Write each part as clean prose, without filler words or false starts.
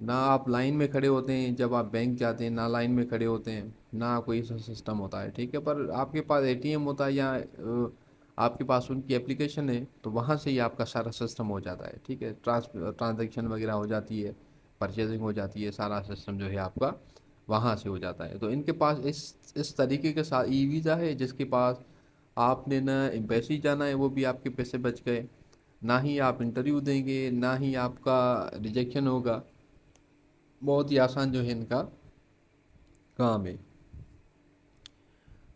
نہ آپ لائن میں کھڑے ہوتے ہیں جب آپ بینک جاتے ہیں، نہ لائن میں کھڑے ہوتے ہیں، نہ کوئی ایسا سسٹم ہوتا ہے، ٹھیک ہے. پر آپ کے پاس ATM ہوتا ہے یا آپ کے پاس ان کی اپلیکیشن ہے، تو وہاں سے ہی آپ کا سارا سسٹم ہو جاتا ہے، ٹھیک ہے. ٹرانزیکشن وغیرہ ہو جاتی ہے، پرچیزنگ ہو جاتی ہے، سارا سسٹم جو ہے آپ کا وہاں سے ہو جاتا ہے. تو ان کے پاس اس طریقے کے ساتھ ای ویزا ہے، جس کے پاس آپ نے نہ ایمبیسی جانا ہے، وہ بھی آپ کے پیسے بچ گئے، نہ ہی آپ انٹرویو دیں گے، نہ ہی آپ کا ریجیکشن ہوگا. بہت ہی آسان جو ہے ان کا کام ہے.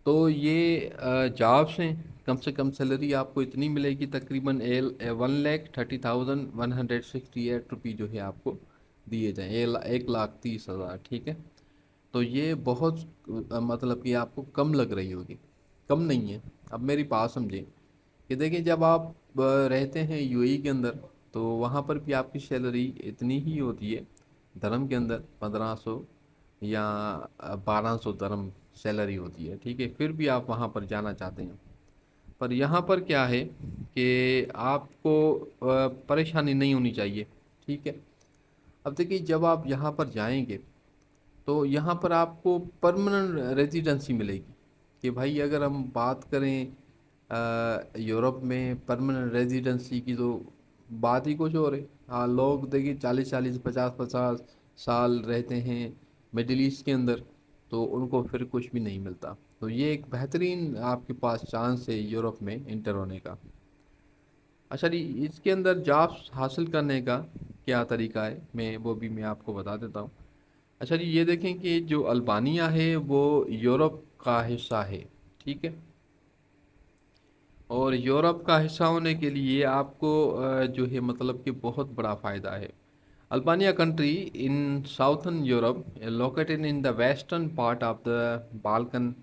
تو یہ جابس ہیں. کم سے کم سیلری آپ کو اتنی ملے گی، تقریباً 1,30,168 روپی جو ہے آپ کو دیے جائیں، 1,30,30,000، ٹھیک ہے. تو یہ بہت مطلب کہ آپ کو کم لگ رہی ہوگی، کم نہیں ہے. اب میری بات سمجھیں کہ دیکھیں، جب آپ رہتے ہیں UAE کے اندر، تو وہاں پر بھی آپ کی سیلری اتنی ہی ہوتی ہے. درہم کے اندر 1,500 یا 1,200 درہم سیلری ہوتی ہے، ٹھیک ہے. پھر بھی آپ وہاں پر جانا چاہتے ہیں. پر یہاں پر کیا ہے کہ آپ کو پریشانی نہیں ہونی چاہیے، ٹھیک ہے. اب دیکھیے، جب آپ یہاں پر جائیں گے تو یہاں پر آپ کو پرماننٹ ریزیڈنسی ملے گی. کہ بھائی اگر ہم بات کریں یورپ میں پرماننٹ ریزیڈنسی کی، تو بات ہی کچھ اور ہے. ہاں، لوگ دیکھیے 40 40 50 50 سال رہتے ہیں مڈل ایسٹ کے اندر، تو ان کو پھر کچھ بھی نہیں ملتا. تو یہ ایک بہترین آپ کے پاس چانس ہے یورپ میں انٹر ہونے کا. اچھا جی، اس کے اندر جابس حاصل کرنے کا کیا طریقہ ہے، میں آپ کو بتا دیتا ہوں. اچھا جی، یہ دیکھیں کہ جو البانیہ ہے وہ یورپ کا حصہ ہے، ٹھیک ہے. اور یورپ کا حصہ ہونے کے لیے آپ کو جو ہے مطلب کہ بہت بڑا فائدہ ہے. Albania country in southern Europe, located in the western part of the Balkan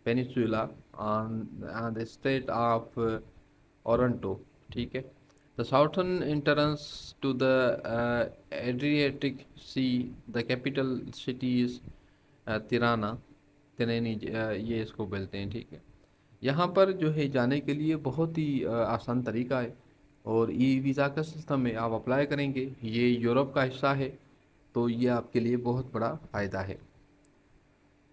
Peninsula on the Strait of Oronto, ٹھیک ہے. The southern entrance to the Adriatic Sea, the capital city is تیرانا، تنینی، یہ اس کو بولتے ہیں، ٹھیک ہے. یہاں پر جو ہے جانے کے لیے بہت ہی آسان طریقہ ہے، اور ای ویزا کا سسٹم ہے. آپ اپلائی کریں گے، یہ یورپ کا حصہ ہے، تو یہ آپ کے لیے بہت بڑا فائدہ ہے.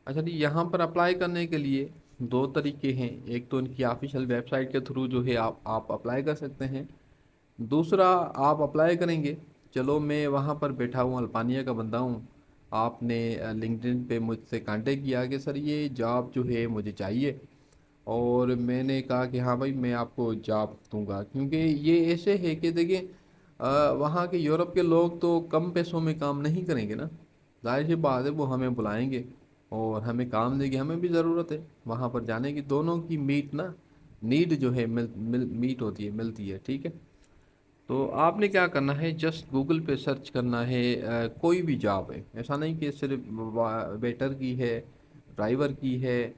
اچھا جی، یہاں پر اپلائی کرنے کے لیے دو طریقے ہیں. ایک تو ان کی آفیشیل ویب سائٹ کے تھرو جو ہے آپ اپلائی کر سکتے ہیں. دوسرا، آپ اپلائی کریں گے، چلو میں وہاں پر بیٹھا ہوں، البانیہ کا بندہ ہوں، آپ نے لنکڈ ان پہ مجھ سے کانٹیکٹ کیا کہ سر یہ جاب جو ہے مجھے چاہیے، اور میں نے کہا کہ ہاں بھائی میں آپ کو جاب دوں گا. کیونکہ یہ ایسے ہے کہ دیکھیں، وہاں کے یورپ کے لوگ تو کم پیسوں میں کام نہیں کریں گے نا. ظاہر سی بات ہے، وہ ہمیں بلائیں گے اور ہمیں کام دے گی، ہمیں بھی ضرورت ہے وہاں پر جانے کی. دونوں کی نیڈ جو ہے میٹ ہوتی ہے، ملتی ہے، ٹھیک ہے. تو آپ نے کیا کرنا ہے، جسٹ گوگل پہ سرچ کرنا ہے. کوئی بھی جاب ہے، ایسا نہیں کہ صرف ویٹر کی ہے، ڈرائیور کی ہے.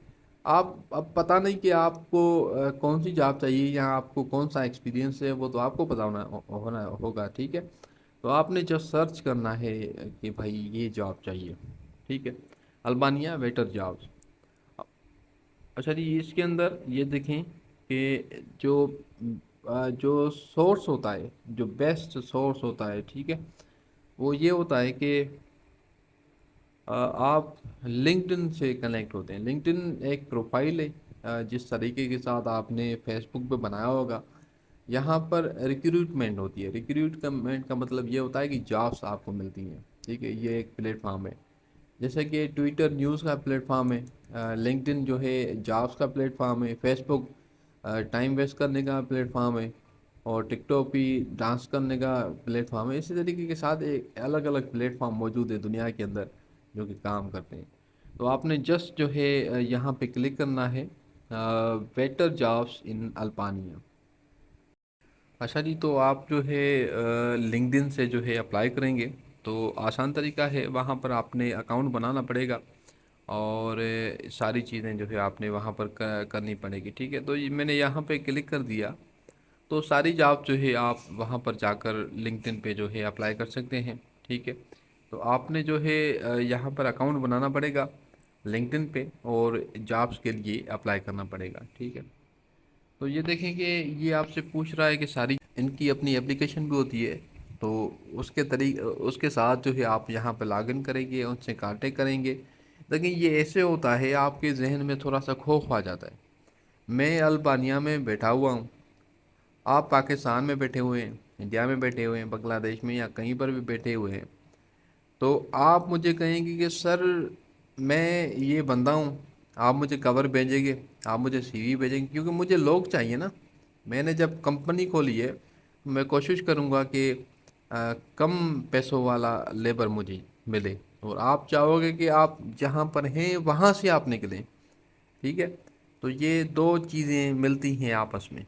آپ اب پتہ نہیں کہ آپ کو کون سی جاب چاہیے یا آپ کو کون سا ایکسپیرینس ہے، وہ تو آپ کو پتہ ہونا ہوگا، ٹھیک ہے. تو آپ نے جسٹ سرچ کرنا ہے کہ بھائی یہ جاب چاہیے، ٹھیک ہے. Albania waiter jobs. اچھا جی، اس کے اندر یہ دیکھیں کہ جو جو سورس ہوتا ہے، جو بیسٹ سورس ہوتا ہے، ٹھیک ہے، وہ یہ ہوتا ہے کہ آپ لنکڈ ان سے کنیکٹ ہوتے ہیں. لنکڈ ان ایک پروفائل ہے، جس طریقے کے ساتھ آپ نے فیس بک پہ بنایا ہوگا. یہاں پر ریکروٹمنٹ ہوتی ہے. ریکروٹمنٹ کا مطلب یہ ہوتا ہے کہ جابس آپ کو ملتی ہیں، ٹھیک ہے. یہ ایک پلیٹ فارم ہے، جیسے کہ ٹویٹر نیوز کا پلیٹ فارم ہے، لنکڈ ان جو ہے جابس کا پلیٹ فارم ہے، فیس بک ٹائم ویسٹ کرنے کا پلیٹ فارم ہے، اور ٹک ٹاک بھی ڈانس کرنے کا پلیٹ فارم ہے. اسی طریقے کے ساتھ ایک الگ الگ پلیٹ فارم موجود ہے دنیا کے اندر جو کہ کام کرتے ہیں. تو آپ نے جسٹ جو ہے یہاں پہ کلک کرنا ہے، بیٹر جابس ان البانیہ. اچھا جی، تو آپ جو ہے لنکڈ ان سے جو ہے اپلائی کریں گے، تو آسان طریقہ ہے. وہاں پر آپ نے اکاؤنٹ بنانا پڑے گا، اور ساری چیزیں جو ہے آپ نے وہاں پر کرنی پڑے گی، ٹھیک ہے. تو میں نے یہاں پہ کلک کر دیا، تو ساری جاب جو ہے آپ وہاں پر جا کر لنکڈ ان پہ جو ہے اپلائی کر سکتے ہیں، ٹھیک ہے. تو آپ نے جو ہے یہاں پر اکاؤنٹ بنانا پڑے گا لنکڈ ان پہ، اور جابس کے لیے اپلائی کرنا پڑے گا، ٹھیک ہے. تو یہ دیکھیں کہ یہ آپ سے پوچھ رہا ہے کہ ساری ان کی اپنی اپلیکیشن بھی ہوتی ہے، تو اس کے ساتھ جو ہے آپ یہاں پہ لاگ ان کریں گے، ان سے کانٹیکٹ کریں گے. لیکن یہ ایسے ہوتا ہے آپ کے ذہن میں تھوڑا سا خوف آ جاتا ہے. میں البانیہ میں بیٹھا ہوا ہوں، آپ پاکستان میں بیٹھے ہوئے ہیں، انڈیا میں بیٹھے ہوئے ہیں، بنگلہ دیش میں یا کہیں پر بھی بیٹھے ہوئے ہیں. تو آپ مجھے کہیں گے کہ سر میں یہ بندہ ہوں، آپ مجھے کور بھیجیں گے، آپ مجھے سی وی بھیجیں گے، کیونکہ مجھے لوگ چاہیے نا. میں نے جب کمپنی کھولی ہے میں کوشش کروں گا کہ کم پیسوں والا لیبر مجھے ملے، اور آپ چاہو گے کہ آپ جہاں پر ہیں وہاں سے آپ نکلیں. ٹھیک ہے، تو یہ دو چیزیں ملتی ہیں آپس میں.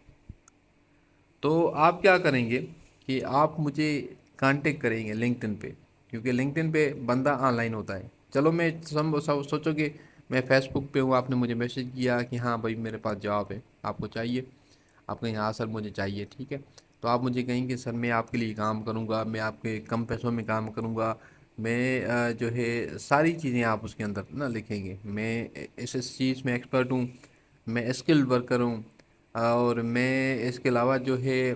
تو آپ کیا کریں گے کہ آپ مجھے کانٹیکٹ کریں گے لنکڈ ان پہ، کیونکہ لنکڈ ان پہ بندہ آن لائن ہوتا ہے. چلو میں سوچو کہ میں فیس بک پہ ہوں، آپ نے مجھے میسج کیا کہ ہاں بھائی میرے پاس جاب ہے، آپ کو چاہیے، آپ کہیں ہاں سر مجھے چاہیے. ٹھیک ہے، تو آپ مجھے کہیں کہ سر میں آپ کے لیے کام کروں گا، میں آپ کے کم پیسوں میں کام کروں گا، میں جو ہے ساری چیزیں آپ اس کے اندر نا لکھیں گے. میں اس چیز میں ایکسپرٹ ہوں، میں اسکلڈ ورکر ہوں، اور میں اس کے علاوہ جو ہے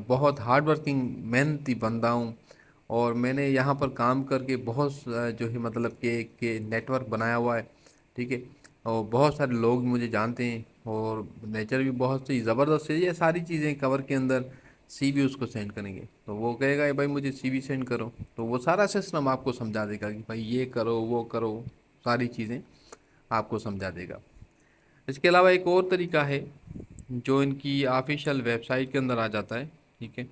بہت ہارڈ ورکنگ محنتی بندہ ہوں، اور میں نے یہاں پر کام کر کے بہت جو ہے مطلب کہ نیٹ ورک بنایا ہوا ہے. ٹھیک ہے، اور بہت سارے لوگ مجھے جانتے ہیں، اور نیچر بھی بہت سی زبردست ہے. یہ ساری چیزیں کور کے اندر سی وی اس کو سینڈ کریں گے، تو وہ کہے گا بھائی مجھے سی وی سینڈ کرو، تو وہ سارا سسٹم آپ کو سمجھا دے گا کہ بھائی یہ کرو وہ کرو، ساری چیزیں آپ کو سمجھا دے گا. اس کے علاوہ ایک اور طریقہ ہے جو ان کی آفیشیل ویب سائٹ کے اندر آ جاتا ہے. ٹھیک ہے،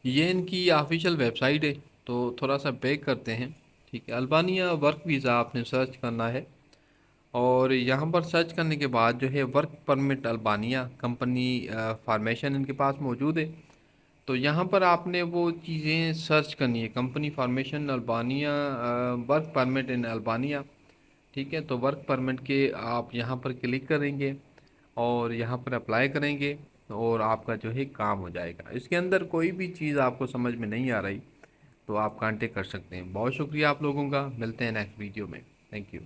یہ ان کی آفیشیل ویب سائٹ ہے. تو تھوڑا سا بیک کرتے ہیں. ٹھیک ہے، البانیہ ورک ویزا آپ نے سرچ کرنا ہے، اور یہاں پر سرچ کرنے کے بعد جو ہے work permit Albania company formation ان کے پاس موجود ہے. تو یہاں پر آپ نے وہ چیزیں سرچ کرنی ہے، company formation Albania, work permit in Albania. ٹھیک ہے، تو ورک پرمٹ کے آپ یہاں پر کلک کریں گے اور یہاں پر اپلائی کریں گے، اور آپ کا جو ہے کام ہو جائے گا. اس کے اندر کوئی بھی چیز آپ کو سمجھ میں نہیں آ رہی تو آپ کانٹیکٹ کر سکتے ہیں. بہت شکریہ آپ لوگوں کا، ملتے ہیں نیکسٹ ویڈیو میں. Thank you.